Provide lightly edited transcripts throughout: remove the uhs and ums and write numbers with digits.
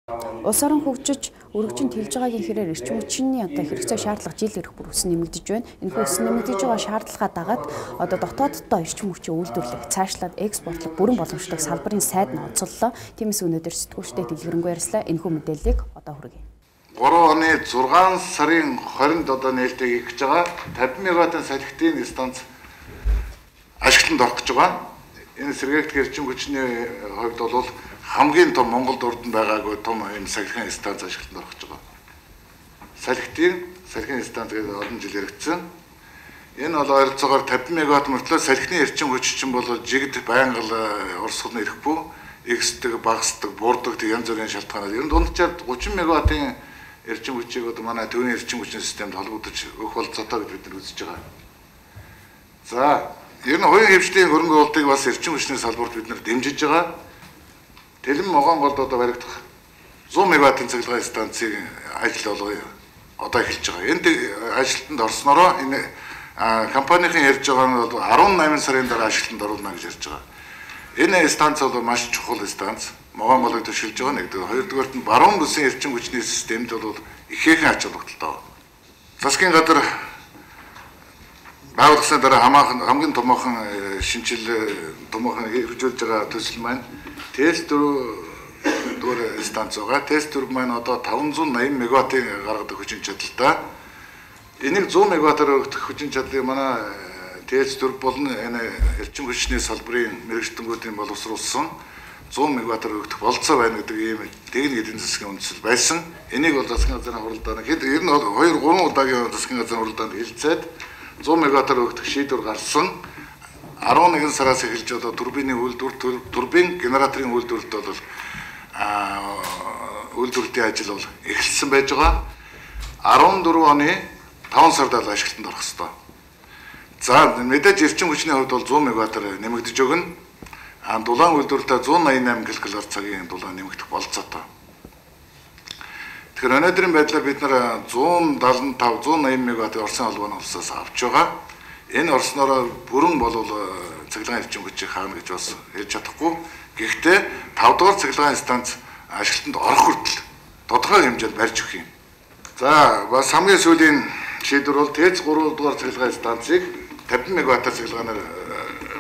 Улс орон хөгжиж өргөжин тэлж байгаагийн хэрээр эрчим хүчний хэрэгцээ шаардлага жил ирэх бүр өсөн нэмэгдэж байна. Энэхүү өсөн нэмэгдэж байгаа шаардлагаа дагаад дотооддоо эрчим хүчийн үйлдвэрлэх, цаашлаад экспортлох бүрэн боломжтой салбарын сайд нь онцоллоо. Тиймээс өнөөдөр сэтгүүлчтэй дэлгэрэнгүй ярьслаа. Энэхүү мэдээллийг одоо хүргэе. 3 оны 6 сарын 20-нд одоо нээлттэй хийх гэж байгаа 50 мегаваттын салхитын станц ашиглалтанд орох гэж байгаа. Энэ сэргээгдэх эрчим хүчний хувьд бол хамгийн том Монголд урд нь байгаагүй том энэ салхитын станц ашиглалтанд орох гэж байгаа. Салхитын станц гэдэг олон жил яригдсан. Энэ бол ойролцоогоор 50 мегаватт мөртлөө салхитын эрчим хүч чинь бол жигд байнга урсгалн ирэхгүй, эксдэг, багасдаг, буурдаг янз бүрийн шалтгаанаар. Ер нь дунджаад 30 мегаваттын эрчим хүчийг одоо манай төвийн эрчим хүчний системд холбогдож өгөх болцоотой гэж бид нар үзэж байгаа. За, ер нь хоёрын хэмжээний хөрөнгө оруулалтыг бас эрчим хүчний салбарт бид нар дэмжиж байгаа. Тэлэн Могонголд одоо баригдах 100 мегаваттын цэглэгээ станцын ажил бол одоо эхэлж байгаа. Энд ажилтанд орсноороо энэ компанийн ярьж байгаа нь бол 18 сарын дараа ажилтанд оруулна гэж ярьж байгаа. Энэ станц бол маш чухал станц. Могонголыг төшөлж байгаа. Нэгдүгээр, хоёрдугаарт нь баруун бүсийн эрчим хүчний системд бол ихээхэн ач холбогдолтой. Засгийн газар байгуулсан дараа хамгийн томоохон хэрэгжүүлж байгаа төсөл маань ТЭС 4 дугаар станц байгаа. ТЭС 4 маань одоо 580 мегаваттын гаргадаг хүчин чадалтай. Энийг 100 мегаваттаар өргөх хүчин чадлыг манай ТЭС 4 болон энэ эрчим хүчний салбарын мэргэжтэнгүүдийн боловсруулсан 100 мегаваттаар өргөх болцоо байна гэдэг ийм техник эдийн засгийн үндэслэл байсан. Энийг бол засгийн газрын хуралдаан ер нь 2-3 удаагийн засгийн газрын хуралдаанд хэлцээд 100 мегаваттаар өргөх шийдвэр гарсан. 11 сараас эхэлж одоо турбины турбин генераторын үйлдвэрлэлд бол үйлдвэрлэлийн ажил бол эхэлсэн байж байгаа. 14 оны 5 сард л ашиглалтанд орох ёстой. За мэдээж эрчим хүчний хувьд бол 100 мегаваттаар нэмэгдэж өгнө. Дулаан үйлдвэрлэлд 188 кг цагийн дулаан нэмэгдэх болцоотой. Тэгэхээр өнөөдрийн байдлаар бид нар 175-180 мегаваттын Оросын холбооны улсаас авч байгаа. Энэ орсноор бүрэн болвол цэглэгийн эрчим хүчийг хаана гэж бас хэлж чадахгүй. Гэхдээ 5 дугаар цэглэгийн станц ашиглалтанд орох хүртэл тодорхой хэмжээнд барьж өгөх юм. За бас хамгийн сүүлийн шийдвэр бол ТЭЦ 3 дугаар цэглэгийн станцыг 50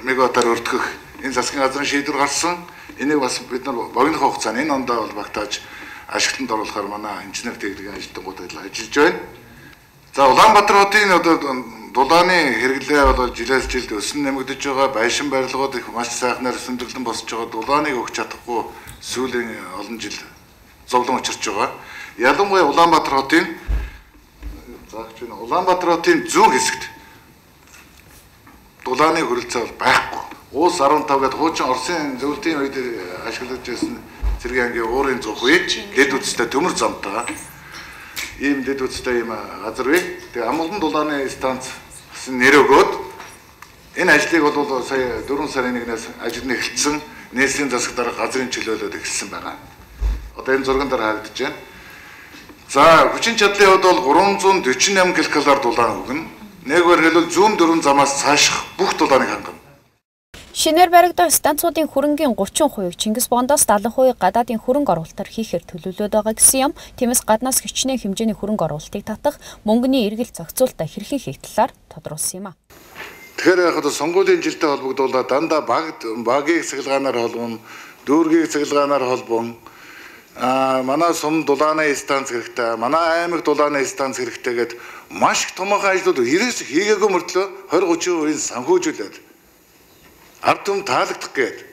мегаваттаар өртгөх энэ засгийн газрын шийдвэр гарсан. Энийг бас бид нар богино хугацаанд энэ ондоо бол багтааж ашиглалтанд оруулахаар манай инженер техникийн ажилтнууд ажиллаж байна. За Улаанбаатар хотын одоо дулааны хэрэглээ бол жилээс жилд өсөн нэмэгдэж байгаа. Байшин барилгууд их маш сайхнаар өсөмдөглөн босч байгаа. Дулааныг өгч чадахгүй сүүлийн олон жил зовлон учирч байгаа. Ялангуяа Улаанбаатар хотын зүүн хэсэгт дулааны хөрөлцөө бол байхгүй. Уус 15 гэдэг хуучин Оросын зөвлөлтийн үед ашиглаж байсан цэргийн ангийн уурын зүг үе дэд үсттэй төмөр замтай ийм дэд үсттэй ийм газар бий. Тэгээ амгалан дулааны станц гэсэн нэр өгөөд энэ ажлыг бол сая 4 сарын 1-ээс ажил нь эхэлсэн. Нийслэлийн засаг дарга газрын чөлөөлөлд эхэлсэн байгаа. Одоо энэ зурган дээр харагдаж байна. За хүчин чадлын хувьд бол 348 кг дулаан өгнө. Нэггээр хэлбэл зүүн дөрвөн замаас цааших бүх дулааныг хангана. Шинээр баригдах станцуудын хөрөнгийн 30% Чингис Бондоос 70% гадаадын хөрөнгө оруулалтаар хийхээр төлөвлөд байгаа гэсэн юм. Тиймээс гаднаас хичнээн хэмжээний хөрөнгө оруулалтыг татах мөнгөний эргэл зохицуулалтаа хэрхэн хийх талаар тодруулсан юм а. Тэгэхээр яг сонгуулийн жилтэй холбогдуулаад дандаа багийн цэглэгаанаар холбоно, дүүргийн цэглэгаанаар холбоно. Манай сум дулааны станц хэрэгтэй, манай аймаг дулааны станц хэрэгтэй гэдэг маш их томоохон ажлууд ерөөс хийгээгүй мөртлөө 20-30% санхүүжүүлээд ард түмэн таалагдах гээд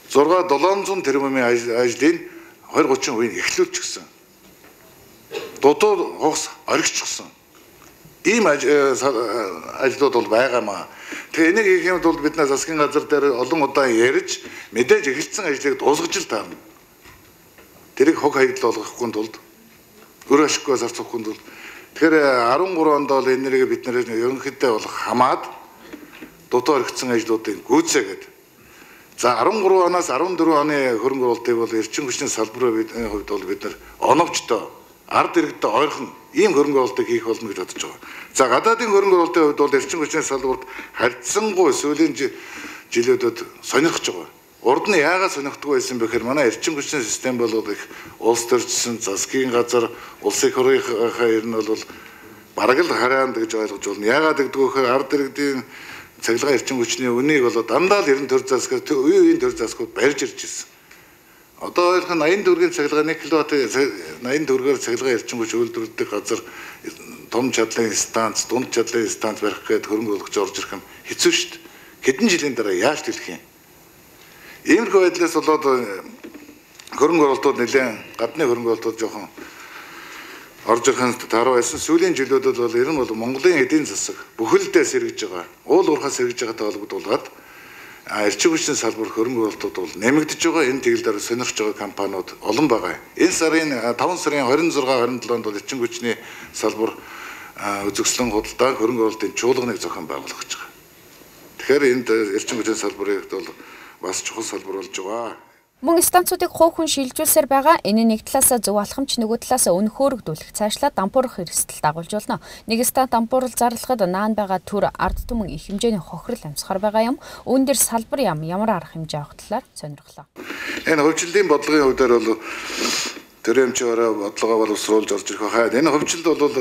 6-700 тэрбумын ажлыг 20-30% эхлүүлчихсэн. Дутуу хугас оргичихсан. Ийм ажлууд бол байгаамаа. Тэгээ энийг хийх юмд бол бид нар засгийн газар дээр олон удаа ярьж мэдээж эхэлсэн ажлыг дуусгаж л таарна. Тэрийг хог хаягдл болгохгүй тулд өр ашиггүй зарцуулахгүй тулд тэгэхээр 13 онд бол энэ нэрийг бид нэр ерөнхийдөө бол хамаад дутуу оргицсан ажлуудыг гүйцээгээд за 13 оноос 14 оны хөрөнгө оруулалтыг бол эрчим хүчний салбарын хувьд бол бид нар оновчтой ард иргэдэд ойрхон ийм хөрөнгө оруулалтыг хийх болно гэж бодож байгаа. За гадаадын хөрөнгө оруулалтын хувьд бол эрчим хүчний салбарт харьцангуй сүүлийн жилүүдэд сонирхож байгаа. Урд нь яагаад сонирхдаггүй байсан бэхээр манай эрчим хүчний систем бол их улс төрчсөн засгийн газар улсын хорынхаа ер нь бол бараг л хараанд гэж ойлгож байна. Яагаад гэдэг вэ гэхээр ард иргэдийн цахилгаан эрчим хүчний үнийг бол дандаа л 90 төр засгаас үеийн төр засгууд барьж ирж ирсэн. Одоо ойлгох нь 80 төгрөгийн цахилгаан 1 кВт 80 төгрөгөөр цахилгаан эрчим хүч үйлдвэрлэдэг газар том чадлын станц, дунд чадлын станц барих гээд хөрөнгө оруулагч орж ирэх юм хэцүү шүү дээ. Хэдэн жилийн дараа яаж төлөх юм? Иймэрхүү байдлаас болоод хөрөнгө оруулалтууд нэлээд гадны хөрөнгө оруулалтууд жоохон орж ирэх нь таруу байсан. Сүүлийн жилүүдэд бол ер нь бол Монголын эдийн засаг бүхэлдээ сэргэж байгаа. Уул уурхай сэргэж байгаатай холбогдуулаад эрчим хүчний салбар хөрөнгө оруулалтууд бол нэмэгдэж байгаа. Энэ тэгэлдээр сонирхож байгаа компаниуд олон байгаа. Энэ сарын 5 сарын 26-27-нд бол эрчим хүчний салбар үзэсгэлэн худалдаа хөрөнгө оруулалтын чуулганыг зохион байгуулах гэж байгаа. Тэгэхээр энд эрчим хүчний салбарыг бол бас чухал салбар болж байгаа. Мөн станцуудыг хувь хүн шилжүүлсээр байгаа. Энэ нэг талаасаа зөв алхамч, нөгөө талаасаа өнөхөөрөгдүүлэх, цаашлаад дампуурах эрсдэл дагуулж болно. Нэг станц дампуурал зарлахад наан байгаа төр ард түмэн их хэмжээний хохирол амьсгар байгаа юм. Үүн дээр салбар ямар арга хэмжээ авах талаар сонирхлоо. Энэ хөгжлийн бодлогын хувьдаар бол төрөмчөөрөө бодлогоо боловсруулж орж ирэх хаа. Энэ хөгжилд бол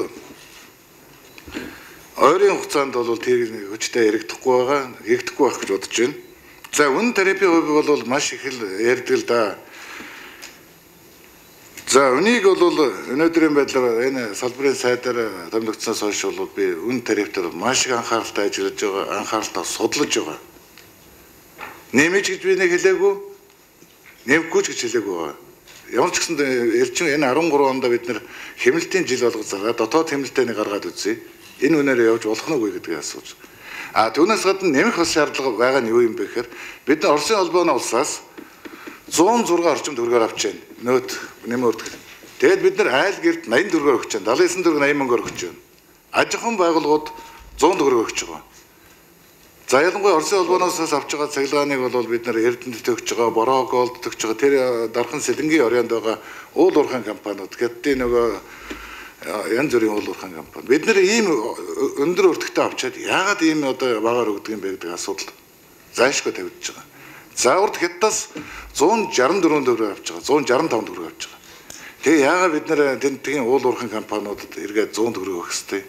ойрын хугацаанд бол тэр хүчтэй яригдахгүй байгаа, хийгдэхгүй байх гэж бодож байна. За үнэ терапи бол маш их л ярьдаг л да. За үнийг бол өнөөдрийн байдлаар энэ салбарын сайдаар томилогдсоноос хойш бол би үнэ терапитээр маш их анхааралтай ажиллаж байгаа, анхааралтай судлаж байгаа. Нэмэж гэж би нэг хэлээгүй, нэмэхгүй ч гэж хэлээгүй байгаа. Ямар ч гэсэн эрчим энэ 13 онд бид нэр хэмнэлтийн жил болгож байгаа. Дотоод хэмнэлтэйг гаргаад үзье. Энэ үнээр явж болох нь үгүй гэдгийг асууж. Түүнээс гадна нэмэх бас шаардлага байгаа нь юу юм бэ гэхээр бид нар Оросын холбооны улсаас 106 орчим төгрөгөөр авч байна. Нөт нэмээд. Тэгэд бид нар айл гэрд 80 төгрөгөөр өгч байна. 79 төгрөг 80 мөнгөөр өгч байна. Аж ахуйн байгууллагууд 100 төгрөг өгч байгаа. За ялангуяа Оросын холбооноос авч байгаа цахилгааныг бол бид нар Эрдэнэт төгч байгаа, Бороо голд төгч байгаа. Тэр дархан Сэлэнгийн оройнд байгаа уул уурхайн компаниуд гэдээ нөгөө янз бүрийн уул уурхайн компани. Бид нэр ийм өндөр өртөгтэй авчаад яагаад ийм одоо багаар өгдөг юм бэ гэдэг асуудал зайлшгүй тавьж байгаа. За урд хятадаас 164 төгрөг авч байгаа, 165 төгрөг авч байгаа. Тэгээ яагаад бид нэр тентгийн уул уурхайн компаниудад эргээд 100 төгрөг өгөх ёстой?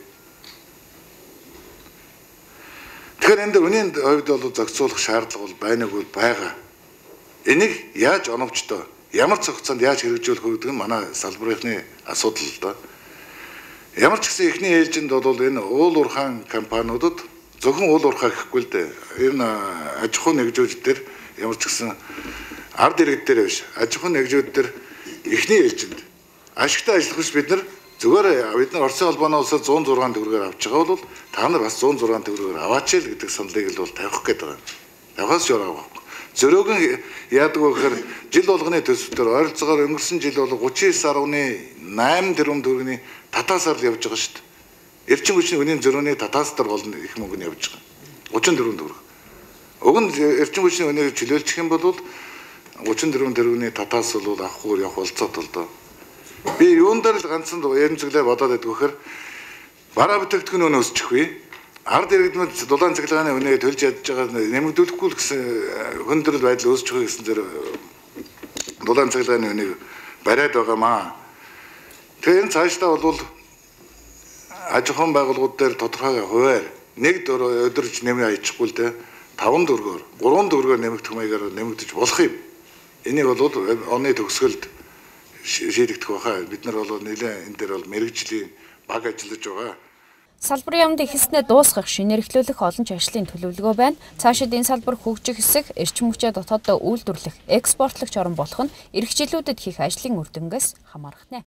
Тэгэхээр энэ үнийн хувьд бол зохицуулах шаардлага бол байгаа. Энийг яаж оновчтой, ямар цогцонд яаж хэрэгжүүлэх вэ гэдэг нь манай салбарынхны асуудал л да. Ямар ч гэсэн эхний ээлжинд бол энэ уул уурхайн компаниудад зөвхөн уул уурхай гэхгүй л дээ. Энэ аж ахуй нэгжүүд дээр ямар ч гэсэн ард иргэд дээр биш. Аж ахуй нэгжүүд дээр эхний ээлжинд ашигтай ажиллах биш бид нар бид нар Оросын холбооноос 106 төгрөгөөр авч байгаа бол та нар бас 106 төгрөгөөр аваач л гэдэг саналыг л бол тавих гээд байгаа. Тавхаас ч яваа. Зөрөөг нь яадаг вэ гэхээр жил болгоны төсвөр ойролцоогоор өнгөрсөн жил бол 39.8 тэрбум төгрөгийн татаасаар л явж байгаа шүү дээ. Эрчим хүчний үнийн зөрөөний татаас дээр гол их мөнгө нь явж байгаа. 34 төгрөг. Уг нь эрчим хүчний үнийг чөлөөлчих юм бол 34 төгрөгийн татаас бол авахгүй явах болцоотой л доо. Би юун дээр л ганцхан эмзэглээ бодоод байдаг вэхээр бараа бүтээгдэхүүн өнөө өсчих вэ? Ард иргэдмэд дулаан цахилгааны үнэ төлж ядж байгаа нэмэгдүүлэхгүй л гэсэн хөндрөл байдал үүсэж байгаа гэсэн зэрэг дулаан цахилгааны үнийг бариад байгаамаа. Тэгэхээр энэ цаашдаа бол аж ахуйн байгууллагууд дээр тодорхой хуваар нэг өдөрж нэмээ аячихгүй л дээ 5 төгрөгөөр 3 төгрөгөөр нэмэгдэх маягаар нэмэгдэж болох юм. Энийг бол оны төгсгөлд шийдэгдэх байхаа. Бид нар бол нэлээд энэ дээр бол мэрэгжлийн баг ажиллаж байгаа. Салбарын яамд ихснээ дуусгах, шинээрхлүүлэх олон ч ажлын төлөвлөгөө байна. Цаашид энэ салбар хөгжих хэсэг, эрчим хүчээ дотооддоо үйлдвэрлэх, экспортлогч орн болох нь эх жилүүдэд хийх ажлын үр дүнгээс хамаарах нэ.